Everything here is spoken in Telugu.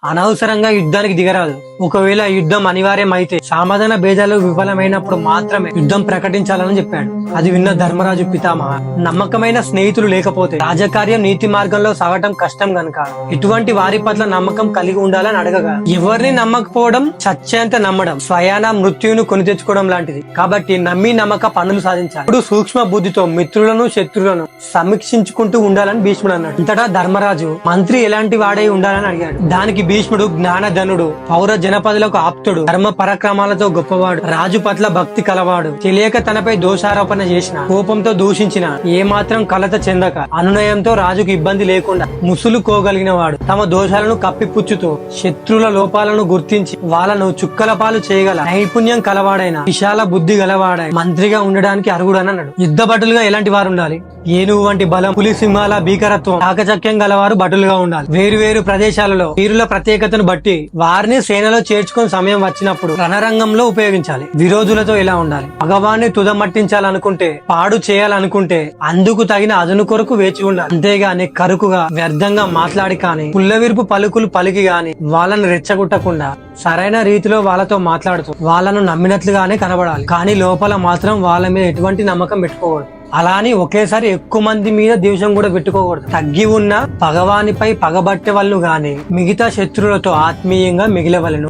అనవసరంగా యుద్ధానికి దిగరాదు. ఒకవేళ యుద్ధం అనివార్యం అయితే సమాధాన భేదాలు విఫలమైనప్పుడు మాత్రమే యుద్ధం ప్రకటించాలని చెప్పాడు. అది విన్న ధర్మరాజు పితామహ, నమ్మకమైన స్నేహితులు లేకపోతే రాజకార్యం నీతి మార్గంలో సాగటం కష్టం గనుక ఇటువంటి వారి పట్ల నమ్మకం కలిగి ఉండాలని అడగగా, ఎవరిని నమ్మకపోవడం చచ్చేంత నమ్మడం స్వయాన మృత్యువును కొని తెచ్చుకోవడం లాంటిది. కాబట్టి నమ్మి నమ్మక పనులు సాధించాలి. ఇప్పుడు సూక్ష్మ బుద్ధితో మిత్రులను శత్రువులను సమీక్షించుకుంటూ ఉండాలని భీష్ముడు అన్నాడు. ఇంతటా ధర్మరాజు మంత్రి ఎలాంటి వాడై ఉండాలని అడిగాడు. దానికి భీష్ముడు జ్ఞానధనుడు, పౌర జనపదులకు ఆప్తుడు, ధర్మ పరాక్రమాలతో గొప్పవాడు, రాజు పట్ల భక్తి కలవాడు, తెలియక తనపై దోషారోపణ చేసిన, కోపంతో దూషించిన ఏమాత్రం కలత చెందక అనునయంతో రాజుకు ఇబ్బంది లేకుండా ముసులుకోగలిగిన వాడు, తమ దోషాలను కప్పిపుచ్చుతూ శత్రుల లోపాలను గుర్తించి వాళ్ళను చుక్కల పాలు చేయగల నైపుణ్యం కలవాడైన విశాల బుద్ధి గలవాడై మంత్రిగా ఉండడానికి అర్హుడని అన్నాడు. యుద్ధ భటులుగా ఎలాంటి వారు ఉండాలి? ఏనుగు వంటి బలం, పులి సింహాల భీకరత్వం, చాకచక్యం గలవారు భటులుగా ఉండాలి. వేరు వేరు ప్రదేశాలలో వీరుల ప్రత్యేకతను బట్టి వారిని సేనలో చేర్చుకుని సమయం వచ్చినప్పుడు రణరంగంలో ఉపయోగించాలి. విరోధులతో ఎలా ఉండాలి? భగవాన్ని తుదమట్టించాలనుకుంటే, పాడు చేయాలనుకుంటే అందుకు తగిన అదును కొరకు వేచి ఉండాలి. అంతేగాని కరుకుగా వ్యర్థంగా మాట్లాడి కాని, పుల్లవిరుపు పలుకులు పలికి గాని వాళ్ళని రెచ్చగొట్టకుండా సరైన రీతిలో వాళ్ళతో మాట్లాడుతూ వాళ్ళను నమ్మినట్లుగానే కనబడాలి. కానీ లోపల మాత్రం వాళ్ళ మీద ఎటువంటి నమ్మకం పెట్టుకోకూడదు. అలా అని ఒకేసారి ఎక్కువ మంది మీద ద్వేషం కూడా పెట్టుకోకూడదు. తగ్గి ఉన్న భగవానిపై పగబట్టే వాళ్ళు గాని మిగతా శత్రువులతో ఆత్మీయంగా మిగిలవలను.